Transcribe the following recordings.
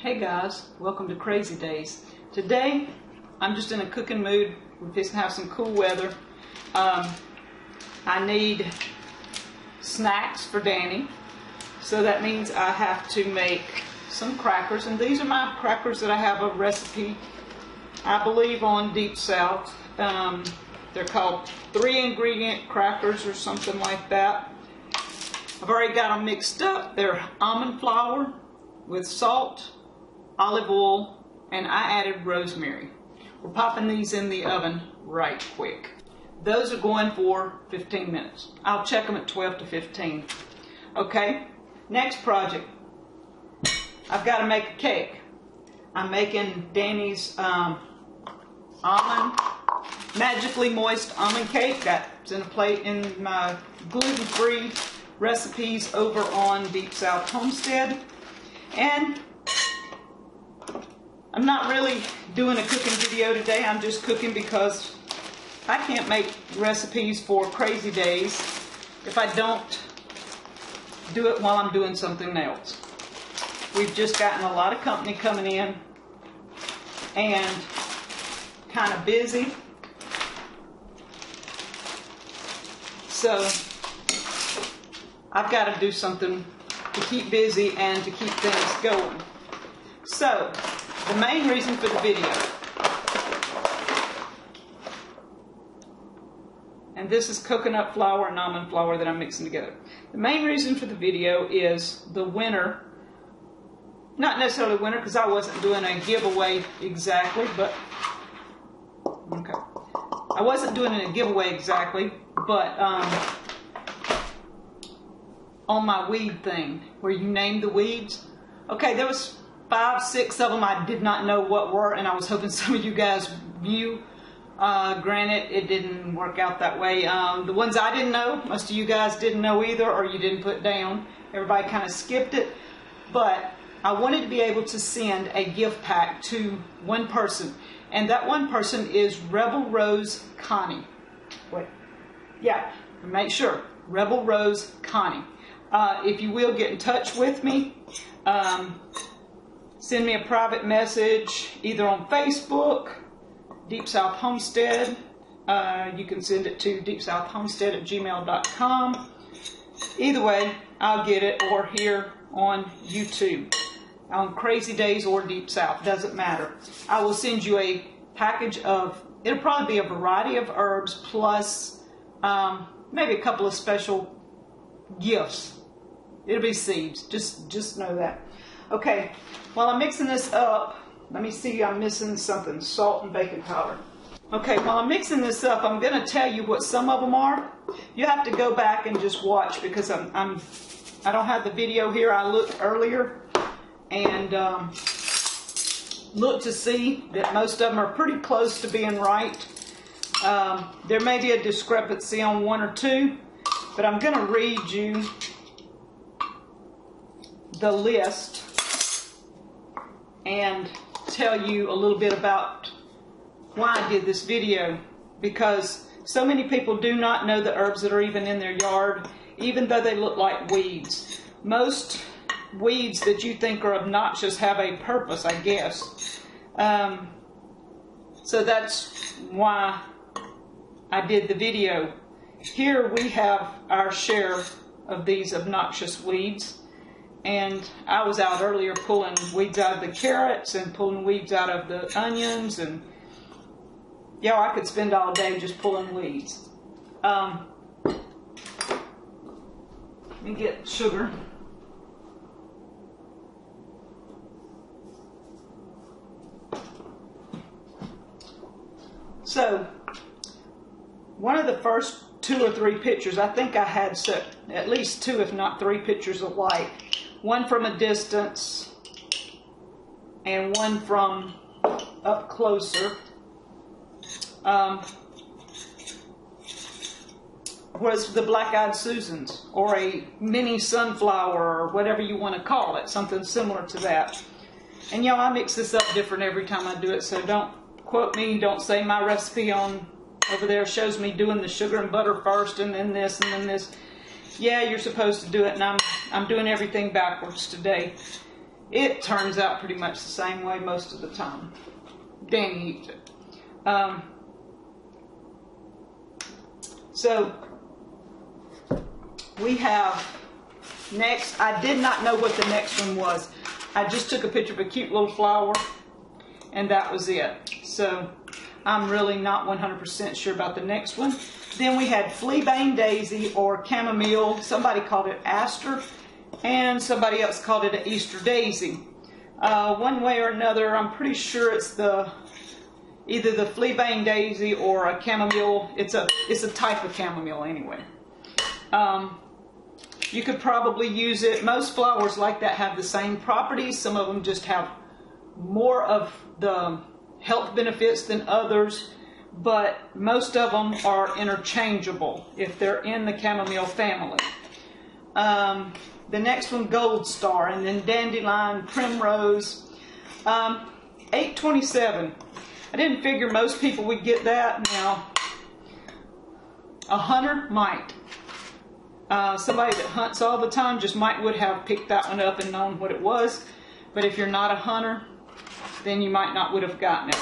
Hey guys, welcome to Crazy Days. Today, I'm just in a cooking mood. We're just gonna have some cool weather. I need snacks for Danny. So that means I have to make some crackers. And these are my crackers that I have a recipe, I believe, on Deep South. They're called 3-ingredient crackers or something like that. I've already got them mixed up. They're almond flour with salt, olive oil, and I added rosemary. We're popping these in the oven right quick. Those are going for 15 minutes. I'll check them at 12 to 15. Okay, next project. I've got to make a cake. I'm making Danny's almond, magically moist almond cake. That's in a plate in my gluten-free recipes over on Deep South Homestead. And I'm not really doing a cooking video today. I'm just cooking because I can't make recipes for Crazy Days if I don't do it while I'm doing something else. We've just gotten a lot of company coming in and kind of busy. So I've got to do something to keep busy and to keep things going. So, the main reason for the video, and this is coconut flour and almond flour that I'm mixing together. The main reason for the video is the winner, not necessarily winner because I wasn't doing a giveaway exactly, but, okay. I wasn't doing a giveaway exactly, but, on my weed thing, where you name the weeds. Okay, there was 5, 6 of them I did not know what were, and I was hoping some of you guys knew. Granted, it didn't work out that way. The ones I didn't know, most of you guys didn't know either, or you didn't put down. Everybody kind of skipped it. But I wanted to be able to send a gift pack to one person, and that one person is Rebel Rose Connie. Wait, yeah, make sure, Rebel Rose Connie. If you will, get in touch with me. Send me a private message either on Facebook, Deep South Homestead. You can send it to deepsouthhomestead@gmail.com. Either way, I'll get it, or here on YouTube, on Crazy Days or Deep South, doesn't matter. I will send you a package of, it'll probably be a variety of herbs plus maybe a couple of special gifts. It'll be seeds, just know that. Okay, while I'm mixing this up, let me see, I'm missing something, salt and baking powder. Okay, while I'm mixing this up, I'm going to tell you what some of them are. You have to go back and just watch because I don't have the video here. I looked earlier and looked to see that most of them are pretty close to being right. There may be a discrepancy on 1 or 2, but I'm going to read you the list and tell you a little bit about why I did this video, because so many people do not know the herbs that are even in their yard, even though they look like weeds. Most weeds that you think are obnoxious have a purpose, I guess. So that's why I did the video. Here we have our share of these obnoxious weeds. And I was out earlier pulling weeds out of the carrots and pulling weeds out of the onions, and yeah, I could spend all day just pulling weeds. Let me get sugar. So, one of the first 2 or 3 pictures, I think I had set at least 2 if not 3 pictures of light. One from a distance and one from up closer. Was the black-eyed Susans, or a mini sunflower, or whatever you want to call it, something similar to that. And you know, I mix this up different every time I do it, so don't quote me, don't say my recipe on over there shows me doing the sugar and butter first and then this and then this. Yeah, you're supposed to do it, and I'm doing everything backwards today. It turns out pretty much the same way most of the time. Danny eats it. So we have next, I did not know what the next one was. I just took a picture of a cute little flower and that was it. So I'm really not 100% sure about the next one. Then we had fleabane daisy or chamomile. Somebody called it aster and somebody else called it an Easter daisy. One way or another, I'm pretty sure it's either the fleabane daisy or a chamomile. It's a type of chamomile anyway. You could probably use it. Most flowers like that have the same properties. Some of them just have more of the health benefits than others, but most of them are interchangeable if they're in the chamomile family. The next one, gold star, and then dandelion primrose. 827. I didn't figure most people would get that. Now, a hunter might. Somebody that hunts all the time just would have picked that one up and known what it was. But if you're not a hunter, then you might not would have gotten it.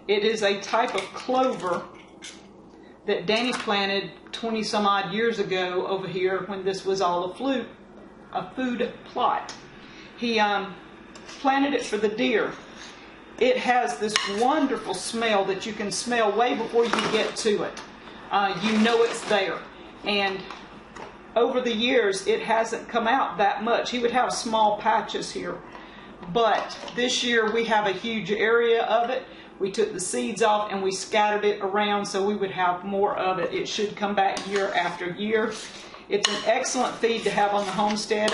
It is a type of clover that Danny planted 20 some odd years ago over here when this was all a food plot. He planted it for the deer. It has this wonderful smell that you can smell way before you get to it. You know it's there. And over the years, it hasn't come out that much. He would have small patches here. But this year, we have a huge area of it. We took the seeds off and we scattered it around so we would have more of it. It should come back year after year. It's an excellent feed to have on the homestead.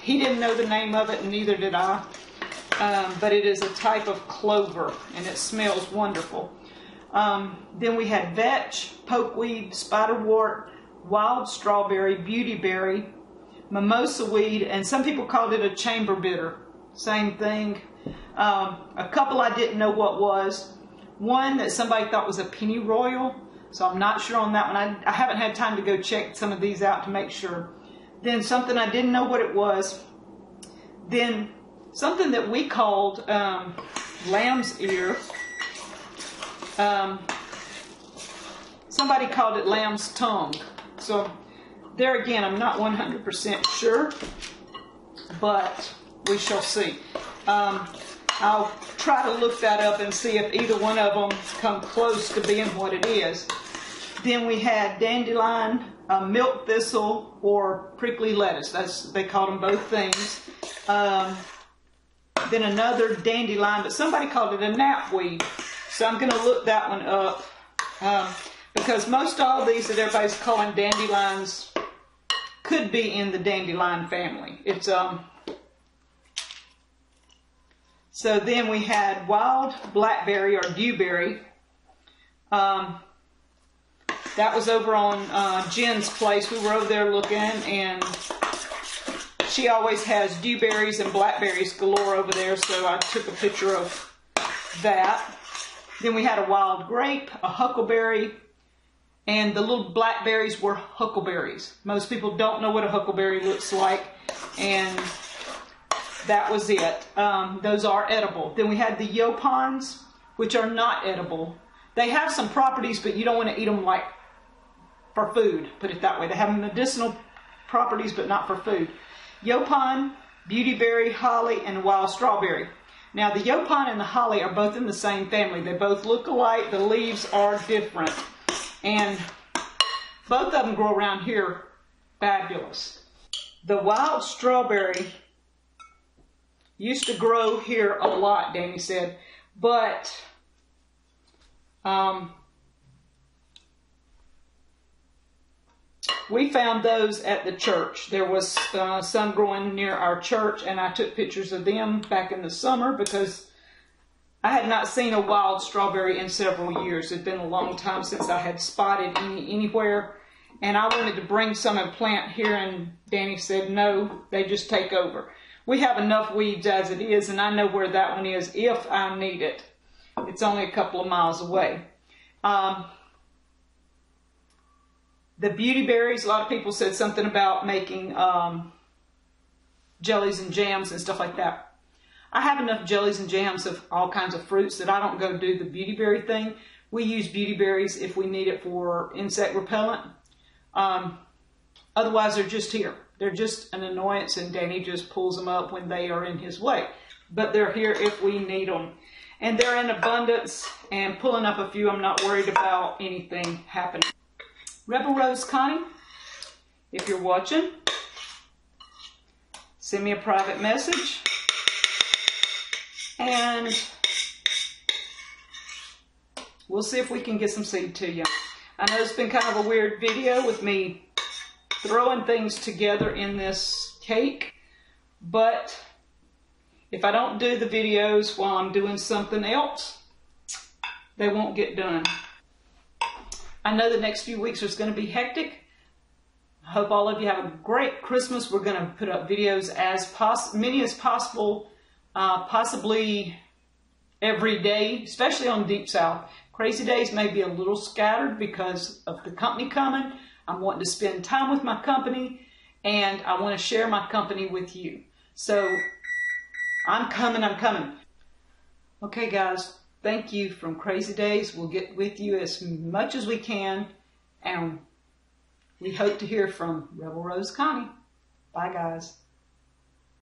He didn't know the name of it, and neither did I. But it is a type of clover, and it smells wonderful. Then we had vetch, pokeweed, spiderwort, wild strawberry, beautyberry, mimosa weed, and some people called it a chamber bitter. Same thing. A couple I didn't know what was. One that somebody thought was a pennyroyal, so I'm not sure on that one. I haven't had time to go check some of these out to make sure. Then something I didn't know what it was. Then something that we called lamb's ear. Somebody called it lamb's tongue. So there again, I'm not 100% sure, but we shall see. I'll try to look that up and see if either one of them come close to being what it is. Then we had dandelion, milk thistle, or prickly lettuce. They called them both things. Then another dandelion, but somebody called it a knapweed. So I'm going to look that one up because most all these that everybody's calling dandelions could be in the dandelion family. It's So then we had wild blackberry or dewberry. That was over on Jen's place. We were over there looking, and she always has dewberries and blackberries galore over there, so I took a picture of that. Then we had a wild grape, a huckleberry, and the little blackberries were huckleberries. Most people don't know what a huckleberry looks like, and that was it. Those are edible. Then we had the yopons, which are not edible. They have some properties, but you don't want to eat them like for food, put it that way. They have medicinal properties, but not for food. Yopon, beautyberry, holly, and wild strawberry. Now the yopon and the holly are both in the same family. They both look alike. The leaves are different. And both of them grow around here fabulous. The wild strawberry used to grow here a lot, Danny said, but we found those at the church. There was some growing near our church, and I took pictures of them back in the summer because I had not seen a wild strawberry in several years. It had been a long time since I had spotted anywhere, and I wanted to bring some and plant here, and Danny said, no, they just take over. We have enough weeds as it is, and I know where that one is if I need it. It's only a couple of miles away. The beautyberries, a lot of people said something about making jellies and jams and stuff like that. I have enough jellies and jams of all kinds of fruits that I don't go do the beauty berry thing. We use beauty berries if we need it for insect repellent. Otherwise, they're just here. They're just an annoyance, and Danny just pulls them up when they are in his way. But they're here if we need them. And they're in abundance, and pulling up a few, I'm not worried about anything happening. Rebel Rose Connie, if you're watching, send me a private message. And we'll see if we can get some seed to you. I know it's been kind of a weird video with me throwing things together in this cake, but if I don't do the videos while I'm doing something else, they won't get done. I know the next few weeks is going to be hectic. I hope all of you have a great Christmas. We're going to put up videos as many as possible, possibly every day, especially on Deep South. Crazy days may be a little scattered because of the company coming. I'm wanting to spend time with my company, and I want to share my company with you. So I'm coming. Okay, guys, thank you from Crazy Days. We'll get with you as much as we can, and we hope to hear from Rebel Rose Connie. Bye, guys.